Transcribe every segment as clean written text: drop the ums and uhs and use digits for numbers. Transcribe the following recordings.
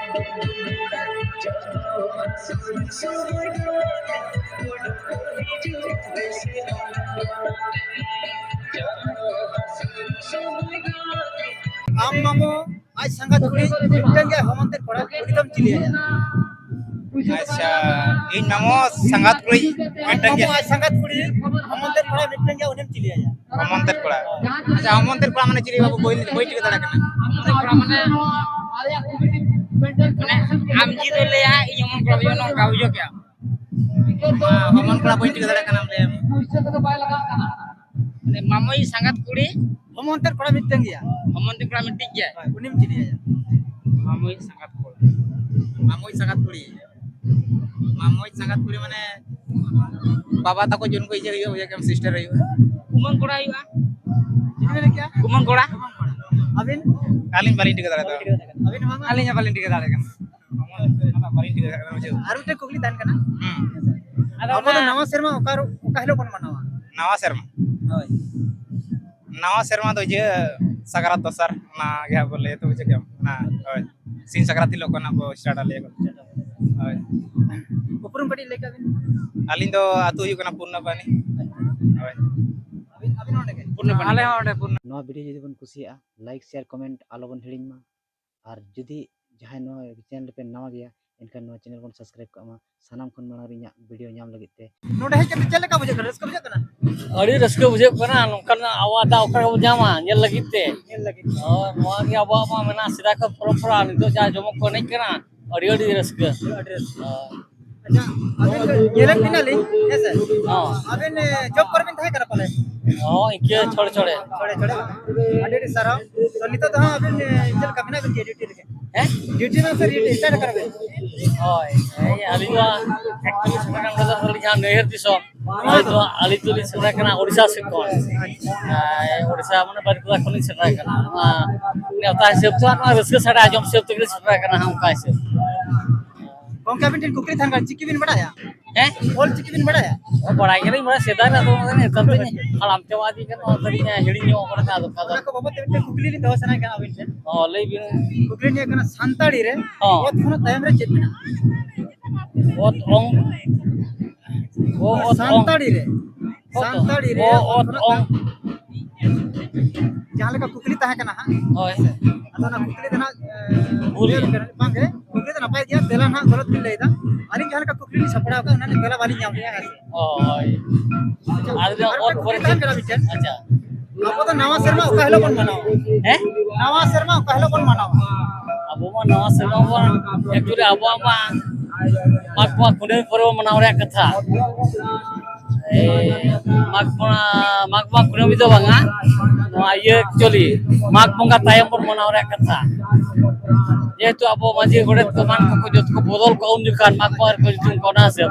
आम मामो आज संगत कुड़ी मिटन गया होमंते कोड़ा एकदम चिली है अच्छा इन मामो संगात कुड़ी मिटन मामो गया आज संगत कुड़ी होमंते कोड़ा मिटन गया उन्हें चिली है होमंतर कोड़ा अच्छा होमंतर कोड़ा माने चिली बाबू कोई टिके दाड़ा कना कोड़ा माने आम जी दे ले आ इ हमन कोड़ा यो नो गाउजो क्या होमन कोड़ा कोई टिके दाड़ा कना ले ने मामोई संगत कुड़ी होमंते कोड़ा मिटन गया हमन कोड़ा मिटिक गया उन्हें चिली है मामोई संगत कुड़ी मामोई संगात कुड़ी माने बाबा ताको जोन को इजे हो या सिस्टर हो कुमन कोड़ा हुआ जिन्हें क्या कुमन कोड़ा अबिन कालिन बालिन टिके दाड़ा तो अबिन मांगा कालिन बालिन टिके दाड़ा कना बालिन टिके दाड़ा मुझे आरुटे कुगली दान करना अब तो नवा शर्मा उकार उकाहलो कौन मनावा नवा शर्मा होय नवा शर्मा तो जे सगरात दसर ना क्या बोले तो मुझे क्या ना होय सिन सगराती लोग ना वो स्टार्ट आले होय उपरुम कटी लेका बिन आलिन दो आतु हुई कना पूर्ण पानी होय अबिन अबिन ओंडे के पूर्ण पानी आले ओंडे पूर्ण नवा वीडियो जुदी बन कुसिया लाइक शेयर कमेंट आलो बन हिड़िंग मा और जुदी जहां नवा चैनल पे नवा गया इनका नवा चैनल बन सब्सक्राइब का मा सानाम खन माना रिया वीडियो ᱧᱟᱢ ᱞᱟᱹᱜᱤᱫ ᱛᱮ नोडे हे के चले का बुझे रस बुझे कना अड़ी रस्के बुझे कना नोकन आवादा ओकर जामा नेल लगित ते नेल लगी नवा के आबा मा मेना सिदा का परंपरा नितो जा जमक को नहीं कना अड़ी अड़ी रस्के एड्रेस अच्छा अबिन येलन बिनाली ऐसे हां अबिन जॉब कर बिन थाय करा पले हां इके छोड़े छोड़े छोड़े छोड़े अडेडी सारा तो नितो तो हां अबिन चल का बिना बिन ड्यूटी लगे हैं ड्यूटी ना सर ड्यूटी स्टार्ट करबे ओय ए अलिवा एक्चुअली सका का सली जहां नहर दिसो अली तुली सरा कना ओडिसा से कोन ओडिसा माने बरकुदा खनि सरा कना नेता हिसाब तो रस्के सरा जम से तो सरा कना हम का से कौन का बिन कुकरी थान का चिकी बिन बड़ाया हैं बोल चिकी बिन बड़ाया ओ बड़ाई करे बड़ा सेदा ना तो ने तब हलाम तेवादी के नो तरी ने हिड़ी नो ओकर का दो ना को बाबा ते कुकली ली दवसना का अबिन से ओ लई बिन कुकली ने कना सांताड़ी रे हां ओ थोना टाइम रे चेत बिना ओ ओंग ओ सांताड़ी रे ओ ओंग जहां लगा कुकली ताहे कना हां ओय अतो ना कुकली तना भूल बांगे कुकली तना पाई दिया देला ना गलत बिन लेदा अली जहां लगा कुकली सपड़ा का ना देला वाली ᱧᱟᱢ रिया है ओय आज और पर अच्छा अब तो नवा शर्मा कहलो कौन मनाओ हैं नवा शर्मा कहलो कौन मनाओ अब मा नवा से मा एक्चुअली अब मा मागमा कुने पर्व मनाव रे कथा ए मागमा कुने भी तो बांगा नवा ये एक्चुअली माग बंगा तायम पर मनाव रे कथा जेहेतु अब माजी गोड़े कमान को जत को बदल को उन दुकान मागमा को जुन कोना से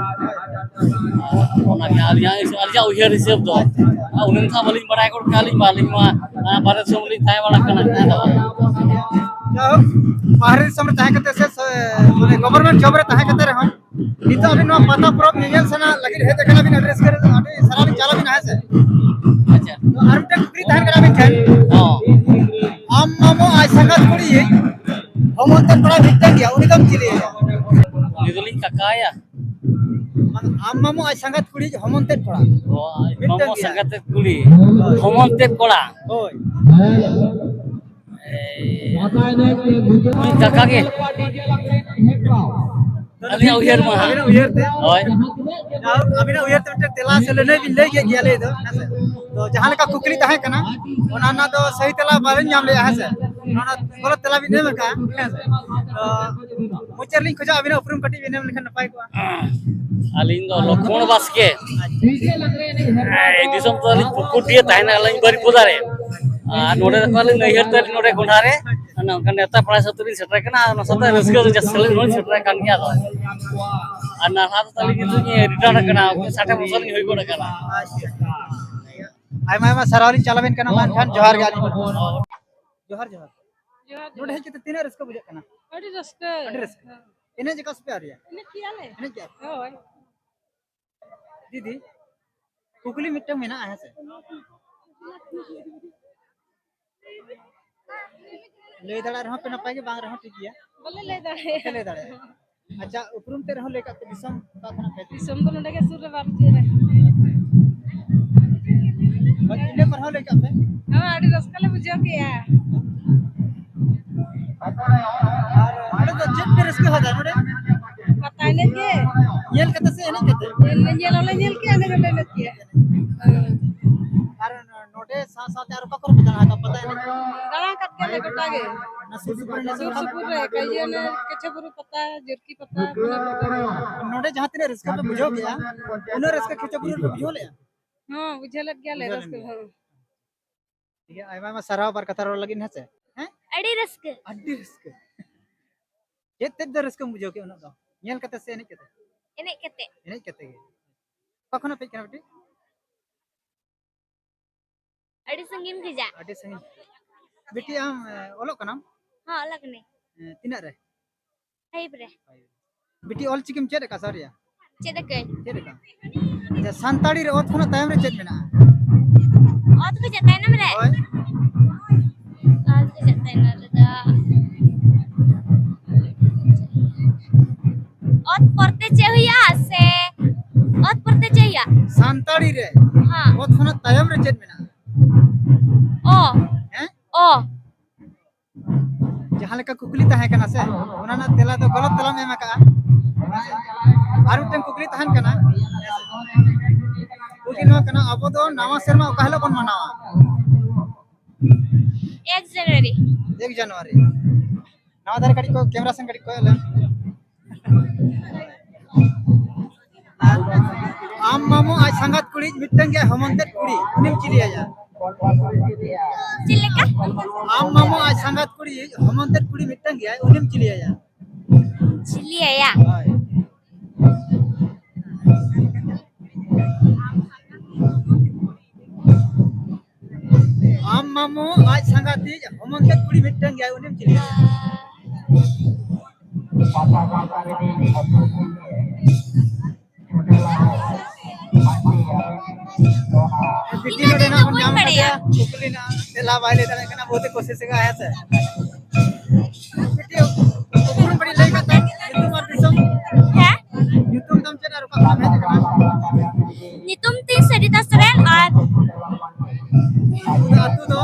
ओना के आलिया उहियर हिसाब दो उनन का बलिन बड़ाई को काली मालिक मा भारत समली थाय वाला कना दो जाओ बाहर समय ताहे कते से माने गवर्नमेंट जॉब रे ताहे कते रे हम नितो अभी नो पता प्रोब नियल सना लगी हे देखना बिन एड्रेस करे अभी सारा भी चला बिन है से अच्छा तो आरमटे कुकरी ताहे करा बिन थे हां आम मामो आज संगत कुड़ी हम अंतर बड़ा भिटन गया उनी कम चिले निदुलिन काकाया आम मामो आज संगत कुड़ी हम अंतर पड़ा ओ मामो संगत कुली हमनते कोड़ा होय काका के अलिया उहियर मा अभी उयर थे ओय अभी ना उयर ते तेला से लेने भी ले गया ले दो तो जहां का कुकली ताहे कना ओना ना तो सही तेला बालन जाम ले है से ओना गलत तेला भी ने का तो मुचरली खोजा अभी ना उपरुम कटी भी ने लिखन नपाई को अलिन दो लखमण बास्के ए दिसम तो अलिन पुकुटिए ताहेना अलिन बरी पुदारे नोडे रखवाले नैहर तरी नोडे गुंडारे अन नेता पड़ा सतरी सेटर कना न सता रस्के जो जसले नोड सेटर कान गया दो अन हाथ तली की तुनी रिटर्न कना 60 बछर होई गोड कना आय मा सरावली चलावेन कना मान खान जोहार गाली जोहार जोहार नोडे हे के तीन रस्के बुझे कना अड़ी रस्के इने जकस पे आ रिया इने कियाले इने क्या होय दीदी कुकली मिट्टे में ना है से ले दड़ा रहा पे ना पाएगे बांग रहा ठीक है बोले ले दाड़े ले दाड़े अच्छा उपरुम ते रहो लेका दिसम का खाना पे दिसम तो नडे के सुर रे बार जे रे इने पर हो लेका पे हां आडी रस्का ले बुझो के या और अरे तो जेट पे रिस्क हो जाए नोडे पता नहीं के येल कते से नहीं कते ये के आने गले ले के और नोडे साथ साथ यार का कर पता है पता है दाड़ा कट के ले गोटा गे नसीब पर सुर सुपुर रे कहिए ने केचे बुरु पता जरकी पता नोडे जहां तने रिस्क पे बुझो गया उनो रिस्क खिचे बुझो पे बुझो ले हां बुझे लग गया ले रस्क हां ठीक है आइमा में सराव पर कथा रोल लगिन है से हैं अड़ी रस्क अड्डी रिस्क ये तेद रिस्क बुझो के उनो दो येल कते से नहीं कते एने कते कखनो पे कना बेटी अड़ी संगीन के जा अड्डी सही बेटी आम ओलो कनाम हां लगने तिना रे हाइब रे बेटी ऑल चिकिम चेड का सरिया चेद के चेड का अच्छा संताड़ी रे ओत खनो टाइम रे चेड मेना ओत को जतै न रे ओय आज को जतै न रे दा ओत परते चाहिया से ओत परते चाहिया संताड़ी रे हां ओत खनो टाइम रे चेड मेना ओ हैं ओ जहां लेका कुकली तहे कना से ओना ना तेला तो गलत तेला में एमा का आर उठन कुकली तहन कना कुकली नो कना अब दो नवा शर्मा कहलो बन मनावा 1 जनवरी 1 जनवरी नवा दर कड़ी को कैमरा संग कड़ी कोले आम मामू आज संगत कुड़ी मिटन के हेमंत कुड़ी उनिम चिली आया चिल्ले का आम मामू आज संगत कुड़ी हेमंत कुड़ी मिटन गया उनिम चिली आया चिल्ली आया आम मामू आज संगत हेमंत कुड़ी मिटन गया उनिम चिली आया बेटी ने ना अपन नाम बढ़िया कुकली ना तेला वाले तरह का बहुत कोशिश का आया से बेटी कुकुर बड़ी लई का तुम और दिसम है यूट्यूब तुम चला रुका काम है का नितुम 3 सरिता सरल और आतु दो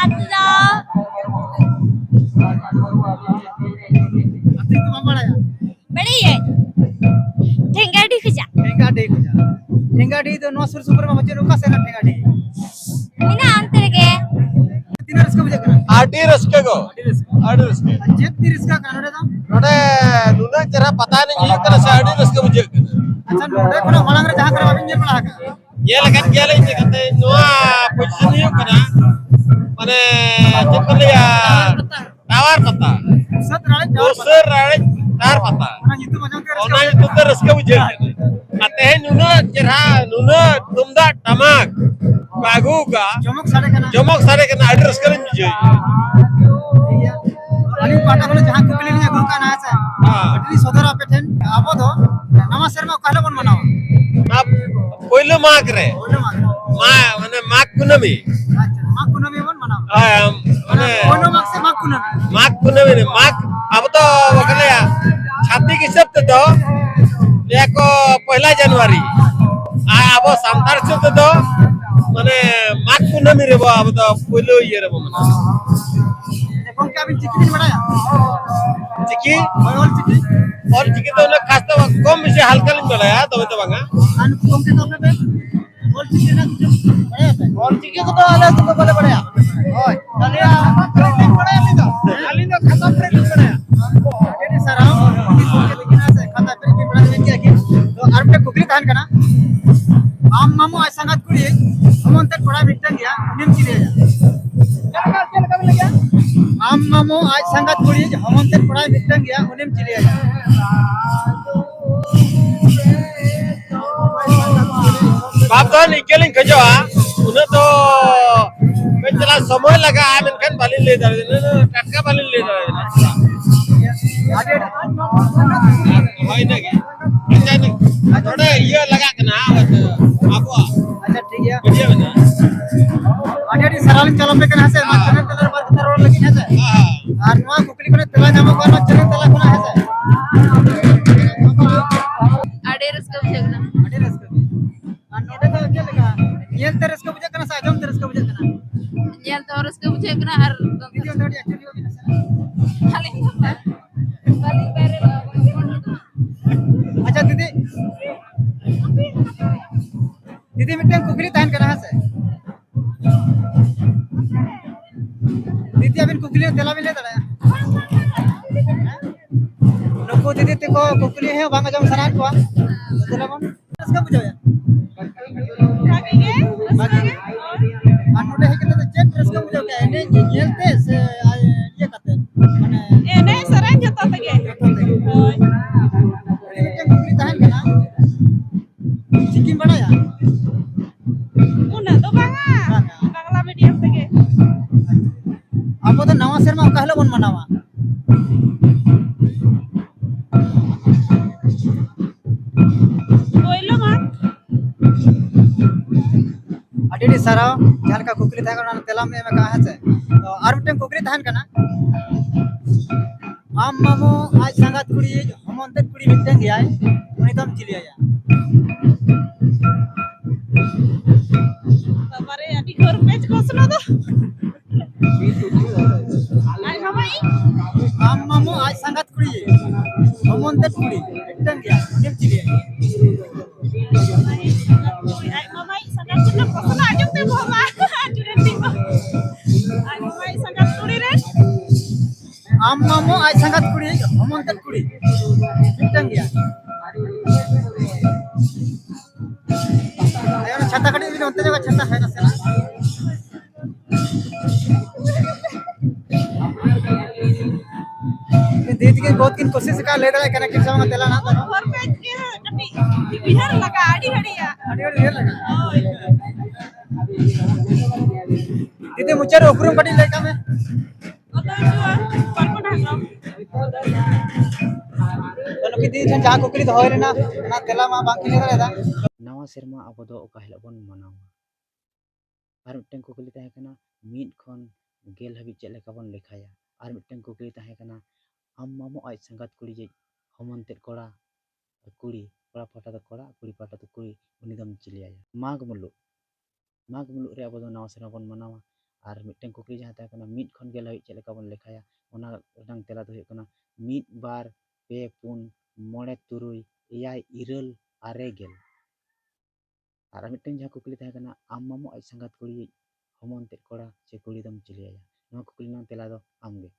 अत्ता अति तुम बड़ा बड़ी है ठेंगाडी खजा ठेंगा डी तो नो सुर सुपर में बच्चे रुका से ना ठेंगा डी मिना अंतर के तीन रस्क बुझे कना आटी रस्के को आटी रस्के जे तीर इसका कानोडे दा नोडे नुना जरा पता नहीं ये करे से आटी रस्के बुझे अच्छा नोडे कोना मलांग रे जहां करे अबिन जे पड़ा का ये लगन के ले कहते नोआ पोजीशन नहीं करा माने चकलिया टावर पता सत राणे दूसर राणे टावर पता ना जितु मजम के ओना तुम रस्के बुझे आते हैं नुना जरा नुना तुमदा टमाक बागू का जमक साडे कना जमक सारे के आटी रस्के बुझे अली पाटा बोले जहां कुकली ने गुरु का ना से हां अटली सदर अपेठन आबो दो नवा शर्मा कहलो बन मनावा अब पहिलो माग रे बोले मा माने माग कुनमी अच्छा मा कुनो में बन मनावा माने कोनो माग से मा कुनो माग कुनमी ने माग अब तो वकले छाती की शब्द तो देखो 1 जनवरी अब संतार शब्द तो माने माग कुनमी रे अब तो पहिलो ये रे माने देखो क्या अभी चिकनी बनाया चिकी और चिकनी तो ने खास तो कम से हल्का नहीं चलाया तो बांगा अनु कम के तो पे और चिकनी ना बनाया और चिकनी को तो आले तो बोले बनाया ओए चलिया प्रिंटिंग बनाया नहीं तो खाली तो खाता प्रिंटिंग बनाया ये सराम के देखना से खाता प्रिंटिंग बना दे क्या कि तो आरपे कुकली तान करना आम मामू आज संगत कुड़ी हमन तक बड़ा मिटन गया निम चिले चल कब लग गया आम मामू आज संगत कुड़ी हमन तक बड़ा मिटन गया निम चिले बाप तो निकलिंग खजवा उन्हें तो चला समय लगा मेनखान बालिन ले दे टटका बालिन ले दे भाई ना के थोड़ा ये लगा के ना आपो अच्छा ठीक है बढ़िया बना आडी सराल चलो पे कना से चैनल कलर पर कलर लगी है से हां और नवा कुकली ᱠᱚᱨᱮ ᱛᱮᱞᱟ ᱧᱟᱢᱚᱜ ᱠᱟᱱᱟ ᱪᱮᱱᱮᱞ ᱛᱮᱞᱟ ᱠᱷᱚᱱᱟᱜ ᱦᱮᱸᱥᱮ ᱟᱹᱰᱤ ᱨᱟᱹᱥᱠᱟᱹ ᱵᱩᱡᱷᱟᱹᱜ ᱠᱟᱱᱟ ᱟᱹᱰᱤ ᱨᱟᱹᱥᱠᱟᱹ ᱜᱮ ᱟᱨ ᱱᱚᱰᱮ ᱫᱚ ᱪᱮᱫ ᱞᱮᱠᱟ ᱧᱮᱞᱛᱮ ᱨᱟᱹᱥᱠᱟᱹ ᱵᱩᱡᱷᱟᱹᱜ ᱠᱟᱱᱟ ᱥᱮ ᱟᱸᱡᱚᱢ ᱛᱮ ᱨᱟᱹᱥᱠᱟᱹ ᱵᱩᱡᱷᱟᱹᱜ ᱠᱟᱱᱟ ᱧᱮᱞ ᱛᱮᱦᱚᱸ ᱨᱟᱹᱥᱠᱟᱹ ᱵᱩᱡᱷᱟᱹᱜ ᱠᱟᱱᱟ ᱟᱨ ᱫᱤᱫᱤ ᱚᱱᱛᱮ ᱠᱟᱹᱴᱤᱡ ᱮᱠᱴᱤᱵᱷ ᱧᱚᱜ ᱵᱤᱱ ᱥᱮ ᱟᱹᱞᱤᱧ ᱫᱚ ᱵᱟᱹᱞᱤᱧ ᱵᱟᱭᱨᱮ ᱟᱪᱪᱷᱟ ᱫᱤᱫᱤ ᱫᱤᱫᱤ ᱢᱤᱫᱴᱮᱱ ᱠᱩᱠᱞᱤ ᱛᱟᱦᱮᱱ ᱠᱟᱱᱟ ᱦᱮᱸ ᱥᱮ दीदी अबिन कुकली तेला बिन ले दड़ा नुकु दीदी तको कुकली है बांग जम सनान को तेला बन रसका बुझाया अनुडे है के चेक रसका बुझाया के एने येलते से ये करते माने एने सराय जतो तगे होय मिटन कुकली तहन कना चिकिन बड़ाया उना तो बांगा बांग्ला मीडियम तगे अब तो नवा शर्मा कहलो बन मनावा ओइलो मा अडी सारा जहां का कुकली था कना तेला में कहा है से तो आर मिटन कुकली तहन कना आम मामो आज संगात कुड़ी हमंते कुड़ी मिटन गया है उनी तम चिलिया या बाबारे अडी घर पेज कोसनो तो आई मामाई आम मामो आज संगात कुड़ी हमंते कुड़ी मिटन गया उनी चिलिया आई मामाई संगात कुड़ी कोसनो आजम ते बोमा आजुरे तिंगो आई मामाई संगात कुड़ी रे आम मामो आज संगात कुड़ी हमंते कुड़ी मिटन गया ayo छाता कड़ी भी होते जगह छाता है ना से दीदी के बहुत किन कोशिश का ले दड़ा कनेक्ट sama तेला ना घर पेज के कटी बिहार लगा आडी हड़िया अड़ी ये लगा ओय दीदी मुचार उपरुम कड़ी लेका में ओतो जुआ परको ढांगो तो कि दीदी जहां कुकली होय रेना ना तेला मा बाकी ले दड़ा नवा सेरमा अब दो ओका हिलो बन मनावा आर मिटन कुकली तहे कना मीट खन गेल हबी चेक लेका बन लेखाया आर मिटन कुकली तहे कना आम मामो आज संगात कुड़ी जे हमंते कोड़ा कुड़ी कोड़ा पाटा तो कोड़ा कुड़ी पाटा तो कुड़ी उनी दम चिलिया माघ मुलुक रे अब दो नवा सेरमा बन मनावा आर मिटन कुकली जहां तहे कना मीट खन गेल हबी चेक लेका बन लेखाया ओना रंग तेला तो हुई कना मीट बार पे पुन मोड़े तुरुई एयाय इरल आरे गेल और मिटन जहां कुकली तहे कना आम मामो आज संगात कुड़ी हमंते कोड़ा से कुड़ी दम चिलिया नवा कुकली नंग तेला दो आमगे।